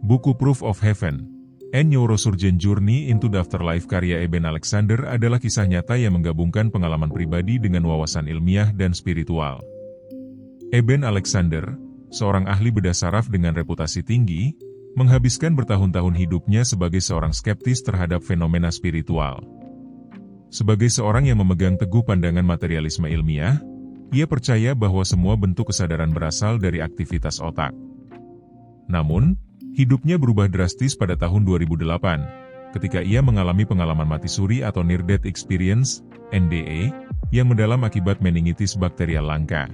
Buku Proof of Heaven, A Neurosurgeon Journey into the Afterlife karya Eben Alexander adalah kisah nyata yang menggabungkan pengalaman pribadi dengan wawasan ilmiah dan spiritual. Eben Alexander, seorang ahli bedah saraf dengan reputasi tinggi, menghabiskan bertahun-tahun hidupnya sebagai seorang skeptis terhadap fenomena spiritual. Sebagai seorang yang memegang teguh pandangan materialisme ilmiah, ia percaya bahwa semua bentuk kesadaran berasal dari aktivitas otak. Namun, hidupnya berubah drastis pada tahun 2008, ketika ia mengalami pengalaman mati suri atau near-death experience, NDE, yang mendalam akibat meningitis bakterial langka.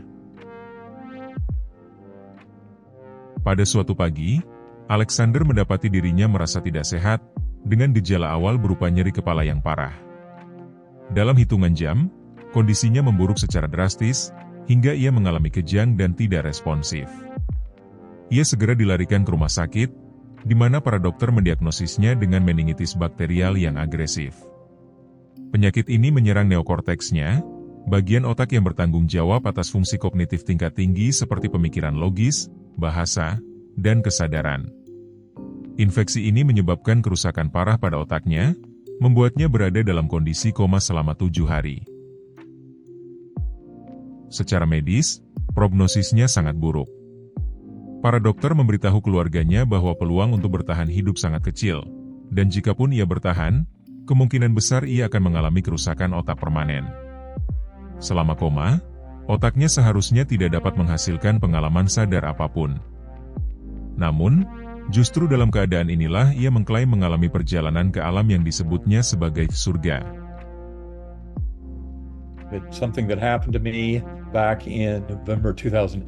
Pada suatu pagi, Alexander mendapati dirinya merasa tidak sehat, dengan gejala awal berupa nyeri kepala yang parah. Dalam hitungan jam, kondisinya memburuk secara drastis, hingga ia mengalami kejang dan tidak responsif. Ia segera dilarikan ke rumah sakit, di mana para dokter mendiagnosisnya dengan meningitis bakterial yang agresif. Penyakit ini menyerang neokorteksnya, bagian otak yang bertanggung jawab atas fungsi kognitif tingkat tinggi seperti pemikiran logis, bahasa, dan kesadaran. Infeksi ini menyebabkan kerusakan parah pada otaknya, membuatnya berada dalam kondisi koma selama 7 hari. Secara medis, prognosisnya sangat buruk. Para dokter memberitahu keluarganya bahwa peluang untuk bertahan hidup sangat kecil, dan jikapun ia bertahan, kemungkinan besar ia akan mengalami kerusakan otak permanen. Selama koma, otaknya seharusnya tidak dapat menghasilkan pengalaman sadar apapun. Namun, justru dalam keadaan inilah ia mengklaim mengalami perjalanan ke alam yang disebutnya sebagai surga. It's something that happened to me back in November 2008,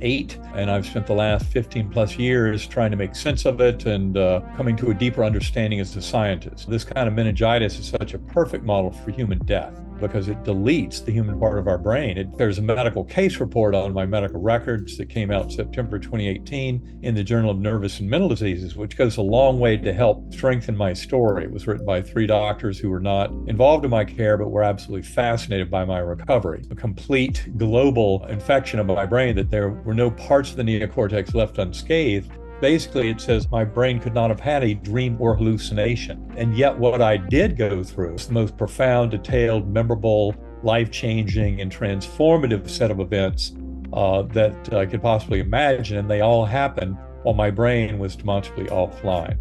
and I've spent the last 15 plus years trying to make sense of it and coming to a deeper understanding as a scientist. This kind of meningitis is such a perfect model for human death because it deletes the human part of our brain. There's a medical case report on my medical records that came out September 2018 in the Journal of Nervous and Mental Diseases, which goes a long way to help strengthen my story. It was written by 3 doctors who were not involved in my care but were absolutely fascinated by my recovery. A complete global infection of my brain, that there were no parts of the neocortex left unscathed. Basically, it says my brain could not have had a dream or hallucination. And yet what I did go through is the most profound, detailed, memorable, life-changing, and transformative set of events that I could possibly imagine, and they all happened while my brain was demonstrably offline.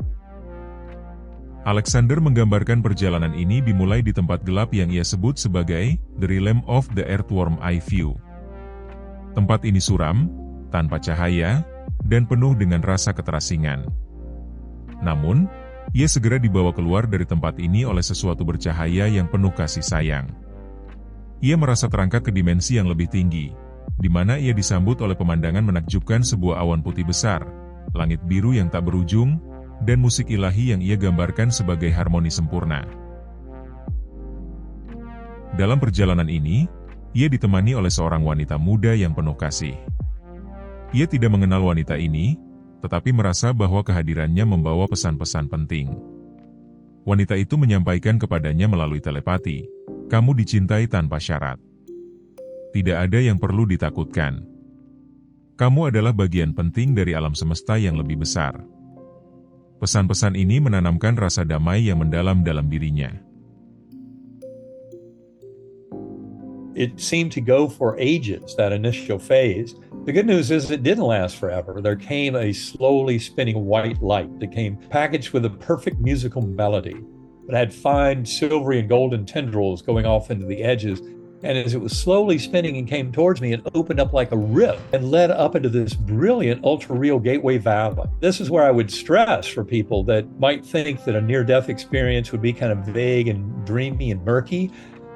Alexander menggambarkan perjalanan ini dimulai di tempat gelap yang ia sebut sebagai The Realm of the Earthworm Eye View. Tempat ini suram, tanpa cahaya, dan penuh dengan rasa keterasingan. Namun, ia segera dibawa keluar dari tempat ini oleh sesuatu bercahaya yang penuh kasih sayang. Ia merasa terangkat ke dimensi yang lebih tinggi, di mana ia disambut oleh pemandangan menakjubkan sebuah awan putih besar, langit biru yang tak berujung, dan musik ilahi yang ia gambarkan sebagai harmoni sempurna. Dalam perjalanan ini, ia ditemani oleh seorang wanita muda yang penuh kasih. Ia tidak mengenal wanita ini, tetapi merasa bahwa kehadirannya membawa pesan-pesan penting. Wanita itu menyampaikan kepadanya melalui telepati, "Kamu dicintai tanpa syarat. Tidak ada yang perlu ditakutkan. Kamu adalah bagian penting dari alam semesta yang lebih besar." Pesan-pesan ini menanamkan rasa damai yang mendalam dalam dirinya. It seemed to go for ages, that initial phase. The good news is it didn't last forever. There came a slowly spinning white light that came packaged with a perfect musical melody. It had fine silvery and golden tendrils going off into the edges. And as it was slowly spinning and came towards me, it opened up like a rift and led up into this brilliant ultra-real gateway valley. This is where I would stress for people that might think that a near-death experience would be kind of vague and dreamy and murky.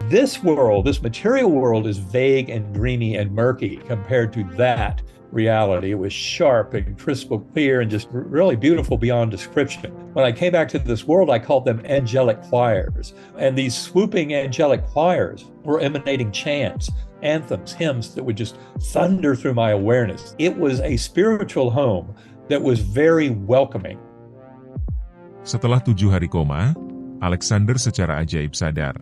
This world, this material world, is vague and dreamy and murky compared to that reality. It was sharp and crystal clear and just really beautiful beyond description. When I came back to this world, I called them angelic choirs. And these swooping angelic choirs were emanating chants, anthems, hymns that would just thunder through my awareness. It was a spiritual home that was very welcoming. Setelah 7 hari koma, Alexander secara ajaib sadar.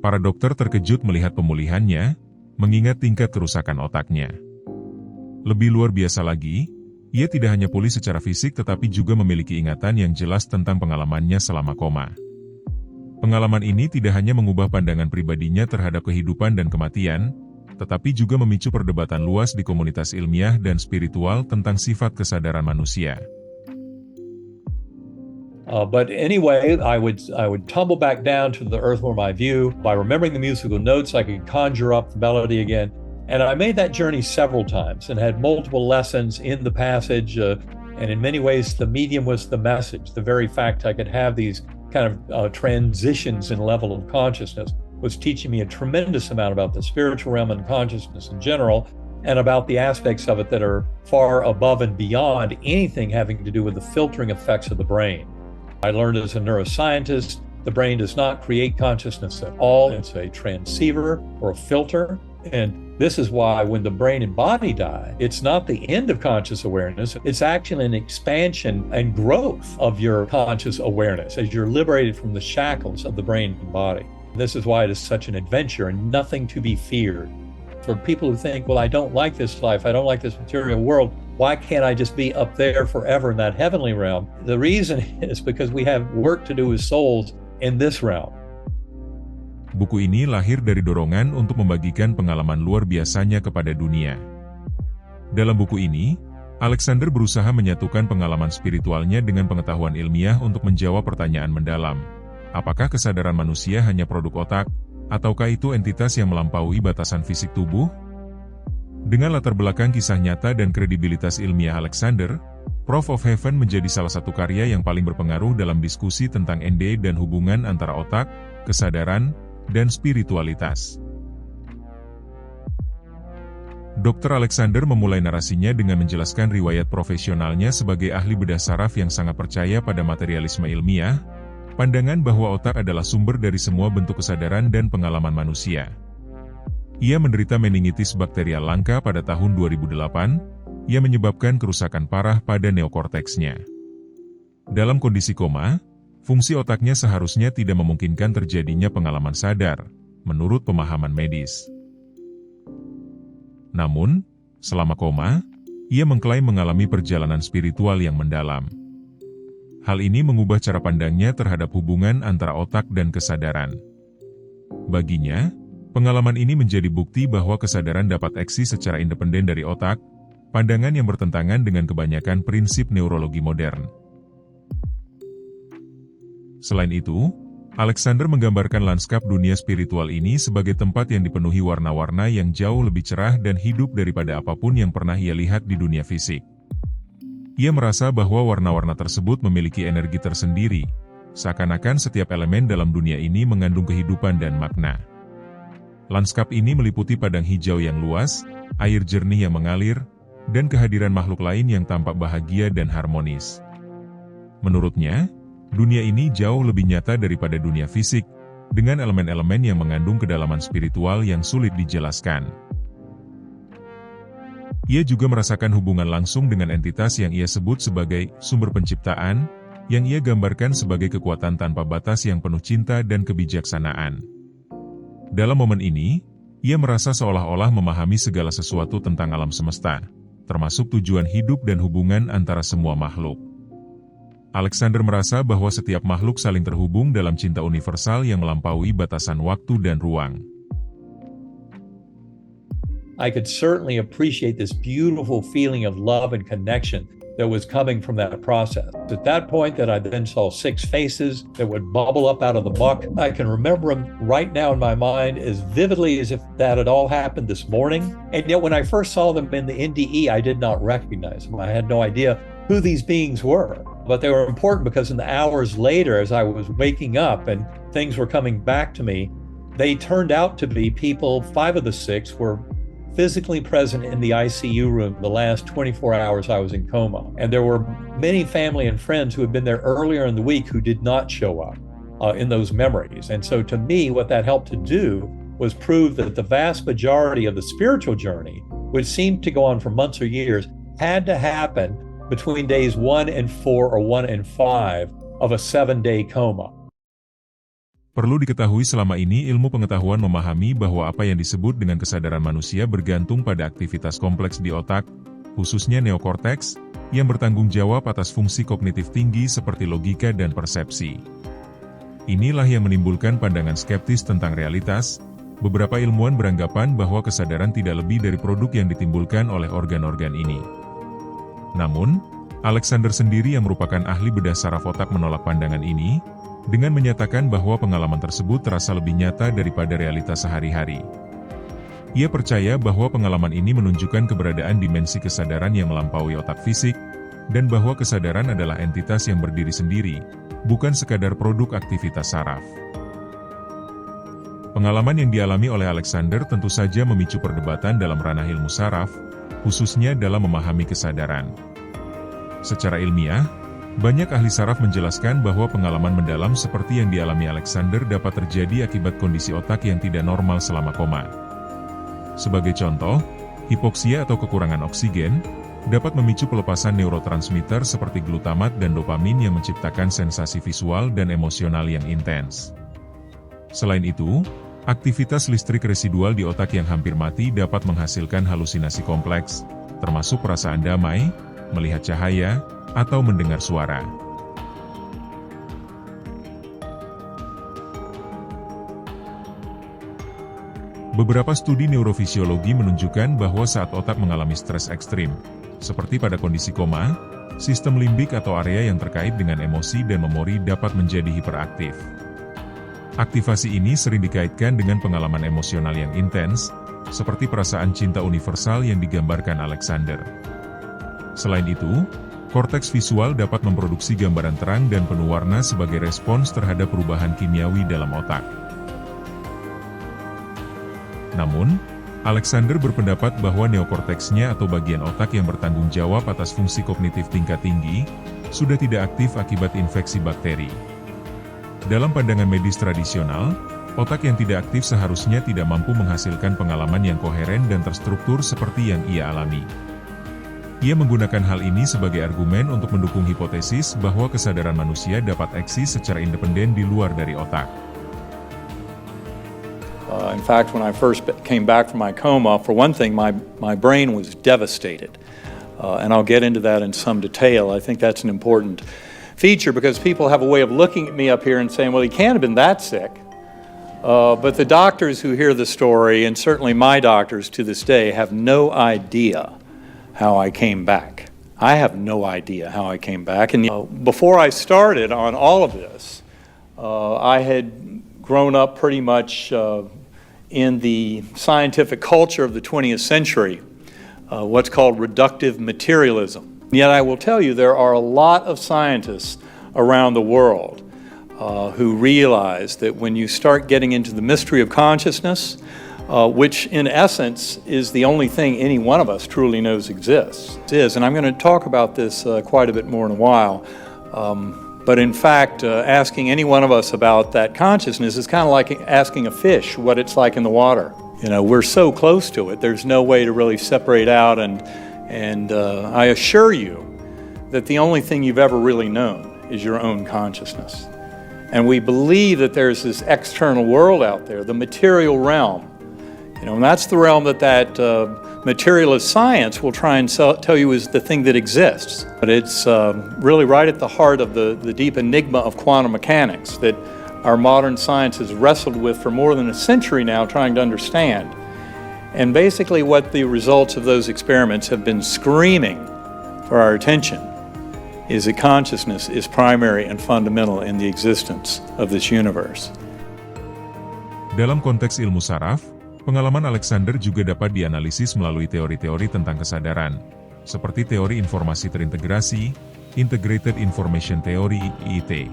Para dokter terkejut melihat pemulihannya, mengingat tingkat kerusakan otaknya. Lebih luar biasa lagi, Ia tidak hanya pulih secara fisik tetapi juga memiliki ingatan yang jelas tentang pengalamannya selama koma. Pengalaman ini tidak hanya mengubah pandangan pribadinya terhadap kehidupan dan kematian, tetapi juga memicu perdebatan luas di komunitas ilmiah dan spiritual tentang sifat kesadaran manusia. But anyway, I would tumble back down to the earthworm eye view. By remembering the musical notes, I could conjure up the melody again. And I made that journey several times and had multiple lessons in the passage. And in many ways, the medium was the message. The very fact I could have these kind of transitions in level of consciousness was teaching me a tremendous amount about the spiritual realm and consciousness in general, and about the aspects of it that are far above and beyond anything having to do with the filtering effects of the brain. I learned as a neuroscientist, the brain does not create consciousness at all. It's a transceiver or a filter. And this is why when the brain and body die, it's not the end of conscious awareness. It's actually an expansion and growth of your conscious awareness as you're liberated from the shackles of the brain and body. This is why it is such an adventure and nothing to be feared. For people who think, well, I don't like this life, I don't like this material world, why can't I just be up there forever in that heavenly realm? The reason is because we have work to do as souls in this realm. Buku ini lahir dari dorongan untuk membagikan pengalaman luar biasanya kepada dunia. Dalam buku ini, Alexander berusaha menyatukan pengalaman spiritualnya dengan pengetahuan ilmiah untuk menjawab pertanyaan mendalam. Apakah kesadaran manusia hanya produk otak, ataukah itu entitas yang melampaui batasan fisik tubuh? Dengan latar belakang kisah nyata dan kredibilitas ilmiah Alexander, Proof of Heaven menjadi salah satu karya yang paling berpengaruh dalam diskusi tentang NDE dan hubungan antara otak, kesadaran, dan spiritualitas. Dr. Alexander memulai narasinya dengan menjelaskan riwayat profesionalnya sebagai ahli bedah saraf yang sangat percaya pada materialisme ilmiah, pandangan bahwa otak adalah sumber dari semua bentuk kesadaran dan pengalaman manusia. Ia menderita meningitis bakterial langka pada tahun 2008, yang menyebabkan kerusakan parah pada neokorteksnya. Dalam kondisi koma, fungsi otaknya seharusnya tidak memungkinkan terjadinya pengalaman sadar, menurut pemahaman medis. Namun, selama koma, ia mengklaim mengalami perjalanan spiritual yang mendalam. Hal ini mengubah cara pandangnya terhadap hubungan antara otak dan kesadaran. Baginya, pengalaman ini menjadi bukti bahwa kesadaran dapat eksis secara independen dari otak, pandangan yang bertentangan dengan kebanyakan prinsip neurologi modern. Selain itu, Alexander menggambarkan lanskap dunia spiritual ini sebagai tempat yang dipenuhi warna-warna yang jauh lebih cerah dan hidup daripada apapun yang pernah ia lihat di dunia fisik. Ia merasa bahwa warna-warna tersebut memiliki energi tersendiri, seakan-akan setiap elemen dalam dunia ini mengandung kehidupan dan makna. Lanskap ini meliputi padang hijau yang luas, air jernih yang mengalir, dan kehadiran makhluk lain yang tampak bahagia dan harmonis. Menurutnya, dunia ini jauh lebih nyata daripada dunia fisik, dengan elemen-elemen yang mengandung kedalaman spiritual yang sulit dijelaskan. Ia juga merasakan hubungan langsung dengan entitas yang ia sebut sebagai sumber penciptaan, yang ia gambarkan sebagai kekuatan tanpa batas yang penuh cinta dan kebijaksanaan. Dalam momen ini, ia merasa seolah-olah memahami segala sesuatu tentang alam semesta, termasuk tujuan hidup dan hubungan antara semua makhluk. Alexander merasa bahwa setiap makhluk saling terhubung dalam cinta universal yang melampaui batasan waktu dan ruang. I could certainly appreciate this beautiful feeling of love and connection that was coming from that process. At that point that I then saw 6 faces that would bubble up out of the muck, I can remember them right now in my mind as vividly as if that had all happened this morning. And yet when I first saw them in the NDE, I did not recognize them. I had no idea who these beings were. But they were important because in the hours later, as I was waking up and things were coming back to me, they turned out to be people. 5 of the 6 were physically present in the ICU room the last 24 hours I was in coma. And there were many family and friends who had been there earlier in the week who did not show up in those memories. And so to me, what that helped to do was prove that the vast majority of the spiritual journey, which seemed to go on for months or years, had to happen between days 1 and 4 or 1 and 5 of a 7-day coma. Perlu diketahui selama ini ilmu pengetahuan memahami bahwa apa yang disebut dengan kesadaran manusia bergantung pada aktivitas kompleks di otak, khususnya neokorteks, yang bertanggung jawab atas fungsi kognitif tinggi seperti logika dan persepsi. Inilah yang menimbulkan pandangan skeptis tentang realitas. Beberapa ilmuwan beranggapan bahwa kesadaran tidak lebih dari produk yang ditimbulkan oleh organ-organ ini. Namun, Alexander sendiri yang merupakan ahli bedah saraf otak menolak pandangan ini, dengan menyatakan bahwa pengalaman tersebut terasa lebih nyata daripada realitas sehari-hari. Ia percaya bahwa pengalaman ini menunjukkan keberadaan dimensi kesadaran yang melampaui otak fisik, dan bahwa kesadaran adalah entitas yang berdiri sendiri, bukan sekadar produk aktivitas saraf. Pengalaman yang dialami oleh Alexander tentu saja memicu perdebatan dalam ranah ilmu saraf, khususnya dalam memahami kesadaran. Secara ilmiah, banyak ahli saraf menjelaskan bahwa pengalaman mendalam seperti yang dialami Alexander dapat terjadi akibat kondisi otak yang tidak normal selama koma. Sebagai contoh, hipoksia atau kekurangan oksigen dapat memicu pelepasan neurotransmitter seperti glutamat dan dopamin yang menciptakan sensasi visual dan emosional yang intens. Selain itu, aktivitas listrik residual di otak yang hampir mati dapat menghasilkan halusinasi kompleks, termasuk perasaan damai, melihat cahaya, atau mendengar suara. Beberapa studi neurofisiologi menunjukkan bahwa saat otak mengalami stres ekstrim, seperti pada kondisi koma, sistem limbik atau area yang terkait dengan emosi dan memori dapat menjadi hiperaktif. Aktivasi ini sering dikaitkan dengan pengalaman emosional yang intens, seperti perasaan cinta universal yang digambarkan Alexander. Selain itu, korteks visual dapat memproduksi gambaran terang dan penuh warna sebagai respons terhadap perubahan kimiawi dalam otak. Namun, Alexander berpendapat bahwa neokorteksnya atau bagian otak yang bertanggung jawab atas fungsi kognitif tingkat tinggi, sudah tidak aktif akibat infeksi bakteri. Dalam pandangan medis tradisional, otak yang tidak aktif seharusnya tidak mampu menghasilkan pengalaman yang koheren dan terstruktur seperti yang ia alami. Ia menggunakan hal ini sebagai argumen untuk mendukung hipotesis bahwa kesadaran manusia dapat eksis secara independen di luar dari otak. In fact, when I first came back from my coma, for one thing, my brain was devastated. And I'll get into that in some detail. I think that's an important feature because people have a way of looking at me up here and saying, well, he can't have been that sick. But the doctors who hear the story, and certainly my doctors to this day, have no idea how I came back. I have no idea how I came back. And before I started on all of this, I had grown up pretty much in the scientific culture of the 20th century, what's called reductive materialism. Yet I will tell you there are a lot of scientists around the world who realize that when you start getting into the mystery of consciousness, which in essence is the only thing any one of us truly knows exists, and I'm going to talk about this quite a bit more in a while, but in fact, asking any one of us about that consciousness is kind of like asking a fish what it's like in the water. You know, we're so close to it, there's no way to really separate out, and I assure you that the only thing you've ever really known is your own consciousness. And we believe that there's this external world out there, the material realm. You know, and that's the realm that materialist science will try and tell you is the thing that exists. But it's really right at the heart of the deep enigma of quantum mechanics that our modern science has wrestled with for more than a century now, trying to understand. And basically what the results of those experiments have been screaming for our attention is that consciousness is primary and fundamental in the existence of this universe. Dalam konteks ilmu saraf, pengalaman Alexander juga dapat dianalisis melalui teori-teori tentang kesadaran, seperti teori informasi terintegrasi, Integrated Information Theory (IIT).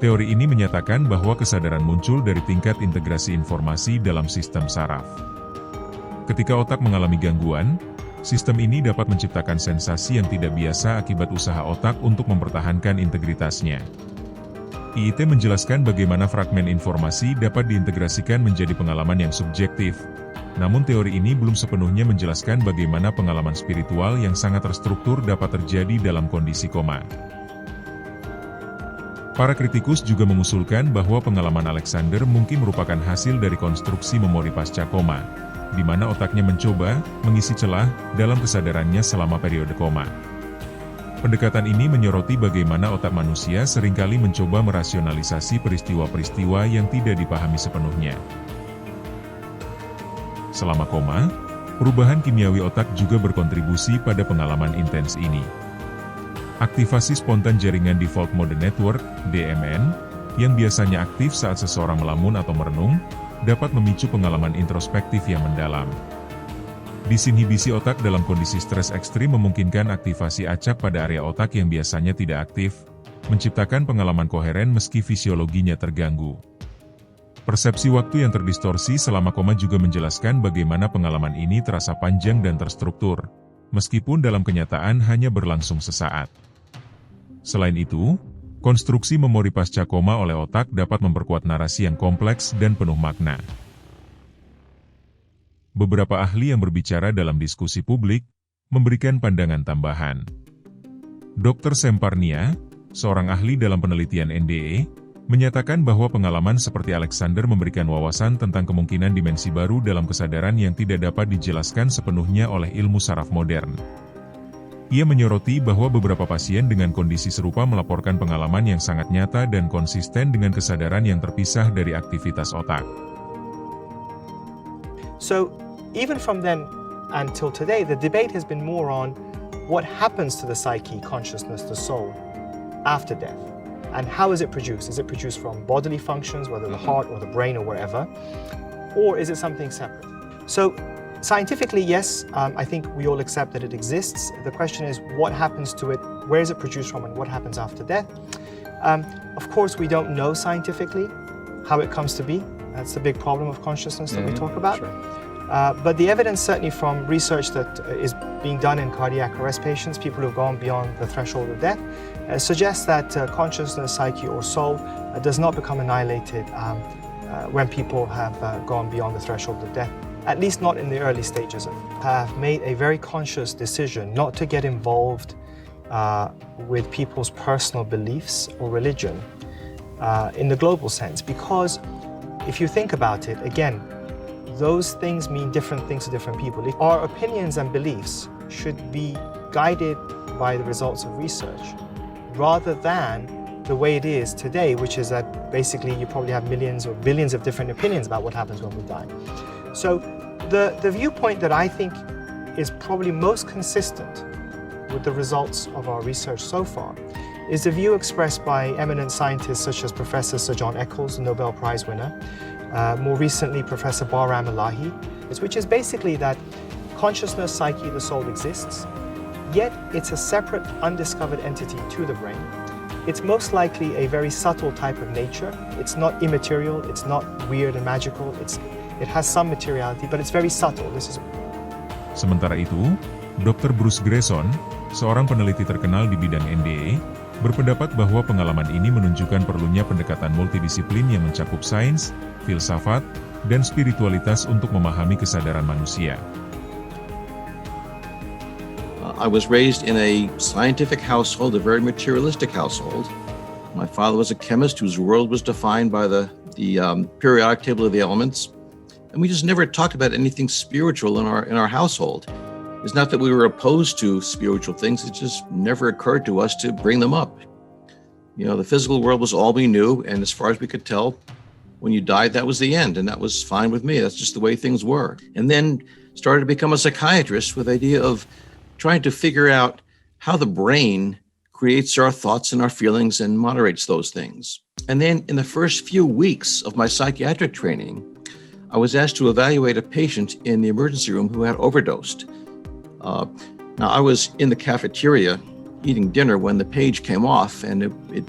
Teori ini menyatakan bahwa kesadaran muncul dari tingkat integrasi informasi dalam sistem saraf. Ketika otak mengalami gangguan, sistem ini dapat menciptakan sensasi yang tidak biasa akibat usaha otak untuk mempertahankan integritasnya. IIT menjelaskan bagaimana fragmen informasi dapat diintegrasikan menjadi pengalaman yang subjektif, namun teori ini belum sepenuhnya menjelaskan bagaimana pengalaman spiritual yang sangat terstruktur dapat terjadi dalam kondisi koma. Para kritikus juga mengusulkan bahwa pengalaman Alexander mungkin merupakan hasil dari konstruksi memori pasca koma, di mana otaknya mencoba mengisi celah dalam kesadarannya selama periode koma. Pendekatan ini menyoroti bagaimana otak manusia seringkali mencoba merasionalisasi peristiwa-peristiwa yang tidak dipahami sepenuhnya. Selama koma, perubahan kimiawi otak juga berkontribusi pada pengalaman intens ini. Aktivasi spontan jaringan Default Mode Network, DMN, yang biasanya aktif saat seseorang melamun atau merenung, dapat memicu pengalaman introspektif yang mendalam. Disinhibisi otak dalam kondisi stres ekstrim memungkinkan aktivasi acak pada area otak yang biasanya tidak aktif, menciptakan pengalaman koheren meski fisiologinya terganggu. Persepsi waktu yang terdistorsi selama koma juga menjelaskan bagaimana pengalaman ini terasa panjang dan terstruktur, meskipun dalam kenyataan hanya berlangsung sesaat. Selain itu, konstruksi memori pasca koma oleh otak dapat memperkuat narasi yang kompleks dan penuh makna. Beberapa ahli yang berbicara dalam diskusi publik memberikan pandangan tambahan. Dr. Semparnia, seorang ahli dalam penelitian NDE, menyatakan bahwa pengalaman seperti Alexander memberikan wawasan tentang kemungkinan dimensi baru dalam kesadaran yang tidak dapat dijelaskan sepenuhnya oleh ilmu saraf modern. Ia menyoroti bahwa beberapa pasien dengan kondisi serupa melaporkan pengalaman yang sangat nyata dan konsisten dengan kesadaran yang terpisah dari aktivitas otak. So, even from then until today, the debate has been more on what happens to the psyche, consciousness, the soul, after death. And how is it produced? Is it produced from bodily functions, whether the heart or the brain or wherever? Or is it something separate? So, scientifically, yes, I think we all accept that it exists. The question is, what happens to it? Where is it produced from and what happens after death? Of course, we don't know scientifically how it comes to be. That's the big problem of consciousness that we talk about. Sure. But the evidence certainly from research that is being done in cardiac arrest patients, people who have gone beyond the threshold of death, suggests that consciousness, psyche or soul does not become annihilated when people have gone beyond the threshold of death, at least not in the early stages of it. Have made a very conscious decision not to get involved with people's personal beliefs or religion in the global sense, because if you think about it, again, those things mean different things to different people. Our opinions and beliefs should be guided by the results of research rather than the way it is today, which is that basically you probably have millions or billions of different opinions about what happens when we die. So the viewpoint that I think is probably most consistent with the results of our research so far is the view expressed by eminent scientists such as Professor Sir John Eccles, the Nobel Prize winner, more recently Professor Bahram Elahi, which is basically that consciousness, psyche, the soul exists, yet it's a separate, undiscovered entity to the brain. It's most likely a very subtle type of nature. It's not immaterial, it's not weird and magical, it has some materiality, but it's very subtle. Sementara itu, Dr. Bruce Grayson, seorang peneliti terkenal di bidang NDE, berpendapat bahwa pengalaman ini menunjukkan perlunya pendekatan multidisiplin yang mencakup sains, filsafat, dan spiritualitas untuk memahami kesadaran manusia. I was raised in a scientific household, a very materialistic household. My father was a chemist whose world was defined by the periodic table of the elements, and we just never talked about anything spiritual in our household. It's not that we were opposed to spiritual things, it just never occurred to us to bring them up. You know, the physical world was all we knew, and as far as we could tell, when you died, that was the end, and that was fine with me. That's just the way things were. And then started to become a psychiatrist with the idea of trying to figure out how the brain creates our thoughts and our feelings and moderates those things. And then in the first few weeks of my psychiatric training, I was asked to evaluate a patient in the emergency room who had overdosed. Now, I was in the cafeteria eating dinner when the page came off, and it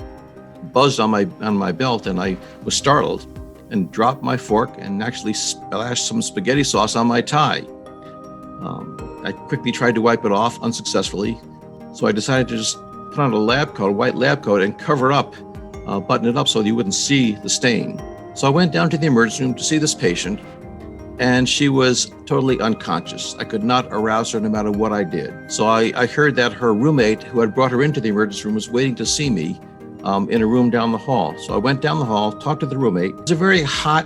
buzzed on my belt, and I was startled and dropped my fork and actually splashed some spaghetti sauce on my tie. I quickly tried to wipe it off unsuccessfully, so I decided to just put on a white lab coat, and cover up, button it up so that you wouldn't see the stain. So I went down to the emergency room to see this patient, and she was totally unconscious. I could not arouse her no matter what I did. So I heard that her roommate, who had brought her into the emergency room, was waiting to see me in a room down the hall. So I went down the hall, talked to the roommate. It was a very hot,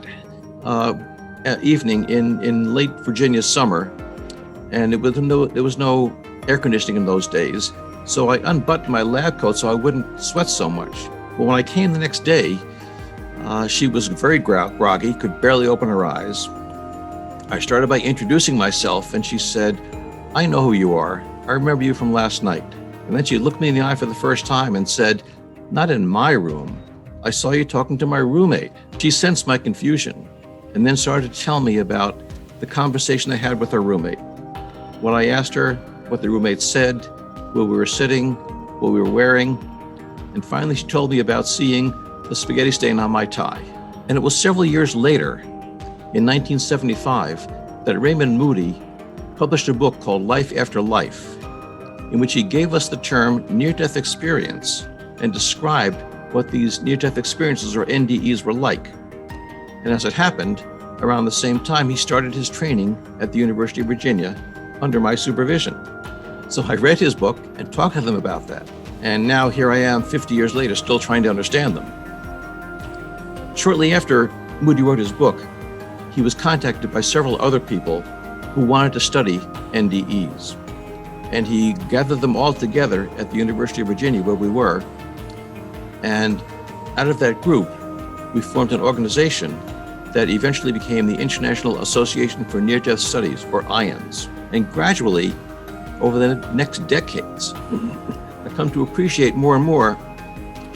evening in late Virginia summer, and there was no air conditioning in those days. So I unbuttoned my lab coat so I wouldn't sweat so much. But when I came the next day, she was very groggy, could barely open her eyes. I started by introducing myself, and she said, "I know who you are. I remember you from last night." And then she looked me in the eye for the first time and said, "Not in my room. I saw you talking to my roommate." She sensed my confusion and then started to tell me about the conversation I had with her roommate. When I asked her what the roommate said, where we were sitting, what we were wearing, and finally she told me about seeing the spaghetti stain on my tie. And it was several years later, in 1975, that Raymond Moody published a book called Life After Life, in which he gave us the term near-death experience and described what these near-death experiences, or NDEs, were like. And as it happened, around the same time, he started his training at the University of Virginia under my supervision. So I read his book and talked to them about that. And now here I am 50 years later, still trying to understand them. Shortly after Moody wrote his book, he was contacted by several other people who wanted to study NDEs. And he gathered them all together at the University of Virginia, where we were. And out of that group, we formed an organization that eventually became the International Association for Near-Death Studies, or IANS. And gradually, over the next decades, I've come to appreciate more and more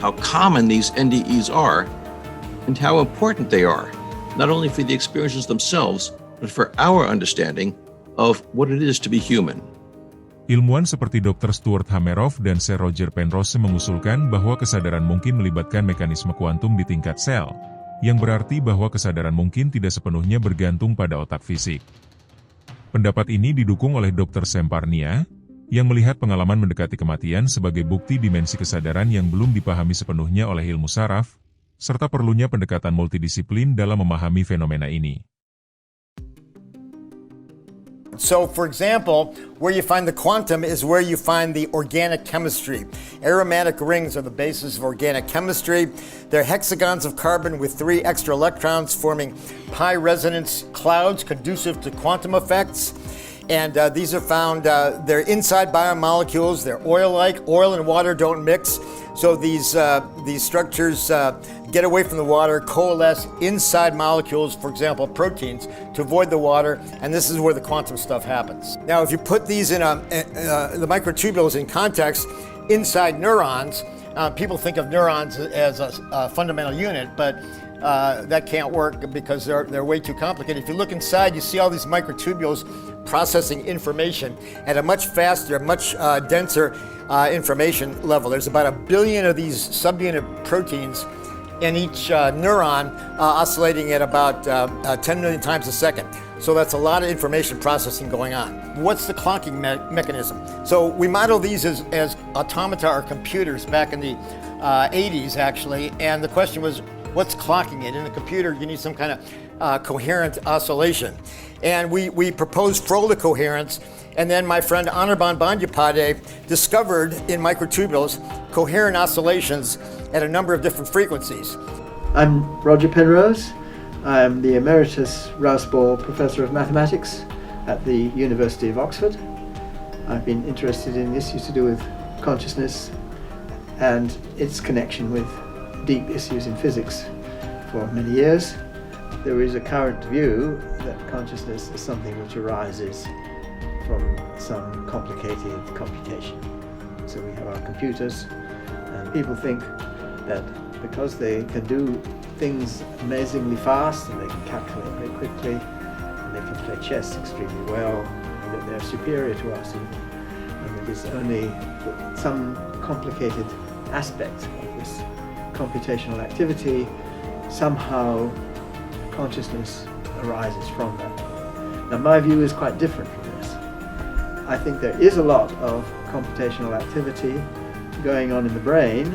how common these NDEs are and how important they are, not only for the experiences themselves, but for our understanding of what it is to be human. Ilmuwan seperti Dr. Stuart Hameroff dan Sir Roger Penrose mengusulkan bahwa kesadaran mungkin melibatkan mekanisme kuantum di tingkat sel, yang berarti bahwa kesadaran mungkin tidak sepenuhnya bergantung pada otak fisik. Pendapat ini didukung oleh Dr. Sam Parnia, yang melihat pengalaman mendekati kematian sebagai bukti dimensi kesadaran yang belum dipahami sepenuhnya oleh ilmu saraf, serta perlunya pendekatan multidisiplin dalam memahami fenomena ini. So, for example, where you find the quantum is where you find the organic chemistry. Aromatic rings are the basis of organic chemistry. They're hexagons of carbon with 3 extra electrons forming pi resonance clouds conducive to quantum effects. And these are found, they're inside biomolecules, they're oil-like, oil and water don't mix. So these structures get away from the water, coalesce inside molecules, for example, proteins, to avoid the water, and this is where the quantum stuff happens. Now, if you put these in the microtubules in context inside neurons, people think of neurons as a fundamental unit, but that can't work because they're way too complicated. If you look inside, you see all these microtubules processing information at a much faster, much denser information level. There's about 1 billion of these subunit proteins in each neuron oscillating at about 10 million times a second. So that's a lot of information processing going on. What's the clocking mechanism? So we model these as automata or computers back in the 80s, actually, and the question was, what's clocking it? In a computer, you need some kind of coherent oscillation. And we proposed Froehlich coherence, and then my friend Anirban Bandyapade discovered in microtubules coherent oscillations at a number of different frequencies. I'm Roger Penrose. I'm the Emeritus Rouse Ball Professor of Mathematics at the University of Oxford. I've been interested in issues to do with consciousness and its connection with deep issues in physics for many years. There is a current view that consciousness is something which arises from some complicated computation. So we have our computers, and people think that because they can do things amazingly fast and they can calculate very quickly and they can play chess extremely well, that they're superior to us, and it is only some complicated aspect of this computational activity, somehow consciousness arises from that. Now my view is quite different from this. I think there is a lot of computational activity going on in the brain,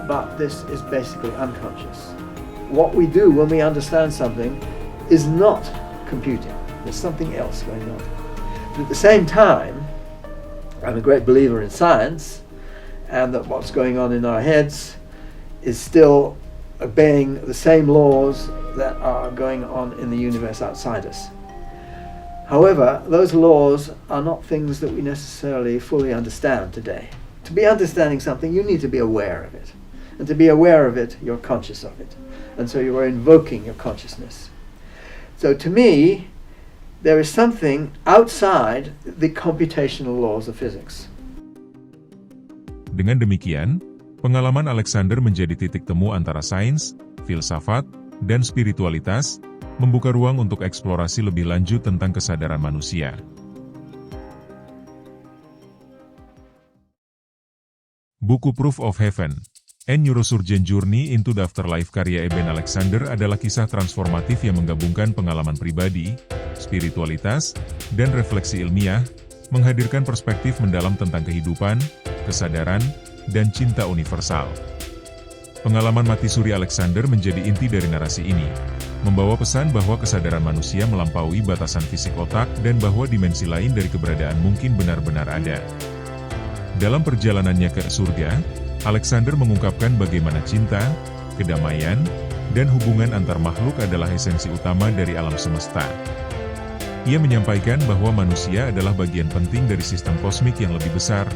but this is basically unconscious. What we do when we understand something is not computing. There's something else going on. But at the same time, I'm a great believer in science, and that what's going on in our heads is still obeying the same laws that are going on in the universe outside us. However, those laws are not things that we necessarily fully understand today. To be understanding something, you need to be aware of it. And to be aware of it, you're conscious of it. And so you are invoking your consciousness. So to me, there is something outside the computational laws of physics. Dengan demikian, pengalaman Alexander menjadi titik temu antara sains, filsafat, dan spiritualitas, membuka ruang untuk eksplorasi lebih lanjut tentang kesadaran manusia. Buku Proof of Heaven, A Neurosurgeon Journey into the Afterlife karya Eben Alexander adalah kisah transformatif yang menggabungkan pengalaman pribadi, spiritualitas, dan refleksi ilmiah, menghadirkan perspektif mendalam tentang kehidupan, kesadaran, dan cinta universal. Pengalaman mati suri Alexander menjadi inti dari narasi ini, membawa pesan bahwa kesadaran manusia melampaui batasan fisik otak dan bahwa dimensi lain dari keberadaan mungkin benar-benar ada. Dalam perjalanannya ke surga, Alexander mengungkapkan bagaimana cinta, kedamaian, dan hubungan antar makhluk adalah esensi utama dari alam semesta. Ia menyampaikan bahwa manusia adalah bagian penting dari sistem kosmik yang lebih besar,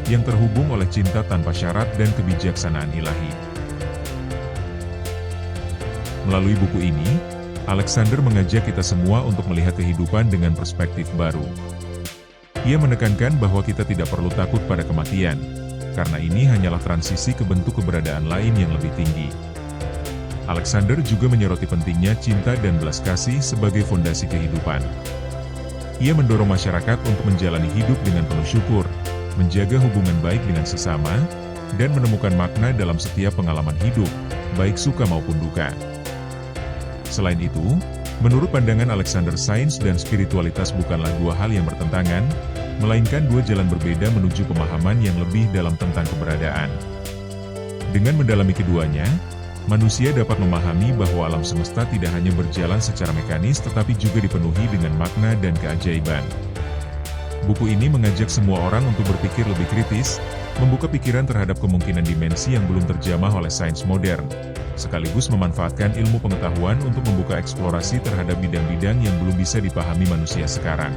yang terhubung oleh cinta tanpa syarat dan kebijaksanaan ilahi. Melalui buku ini, Alexander mengajak kita semua untuk melihat kehidupan dengan perspektif baru. Ia menekankan bahwa kita tidak perlu takut pada kematian, karena ini hanyalah transisi ke bentuk keberadaan lain yang lebih tinggi. Alexander juga menyoroti pentingnya cinta dan belas kasih sebagai fondasi kehidupan. Ia mendorong masyarakat untuk menjalani hidup dengan penuh syukur, menjaga hubungan baik dengan sesama, dan menemukan makna dalam setiap pengalaman hidup, baik suka maupun duka. Selain itu, menurut pandangan Alexander, sains dan spiritualitas bukanlah dua hal yang bertentangan, melainkan dua jalan berbeda menuju pemahaman yang lebih dalam tentang keberadaan. Dengan mendalami keduanya, manusia dapat memahami bahwa alam semesta tidak hanya berjalan secara mekanis tetapi juga dipenuhi dengan makna dan keajaiban. Buku ini mengajak semua orang untuk berpikir lebih kritis, membuka pikiran terhadap kemungkinan dimensi yang belum terjamah oleh sains modern, sekaligus memanfaatkan ilmu pengetahuan untuk membuka eksplorasi terhadap bidang-bidang yang belum bisa dipahami manusia sekarang.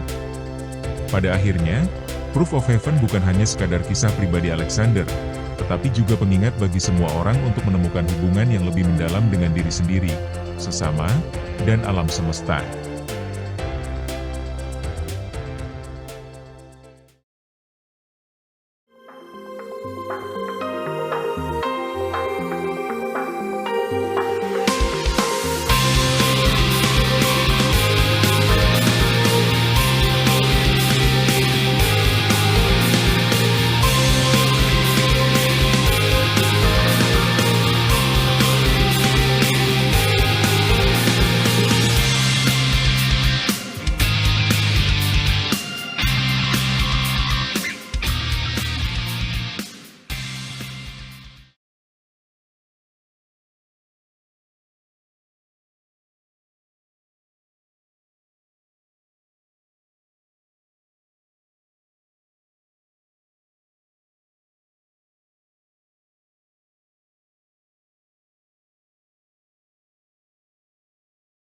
Pada akhirnya, Proof of Heaven bukan hanya sekadar kisah pribadi Alexander, tetapi juga pengingat bagi semua orang untuk menemukan hubungan yang lebih mendalam dengan diri sendiri, sesama, dan alam semesta.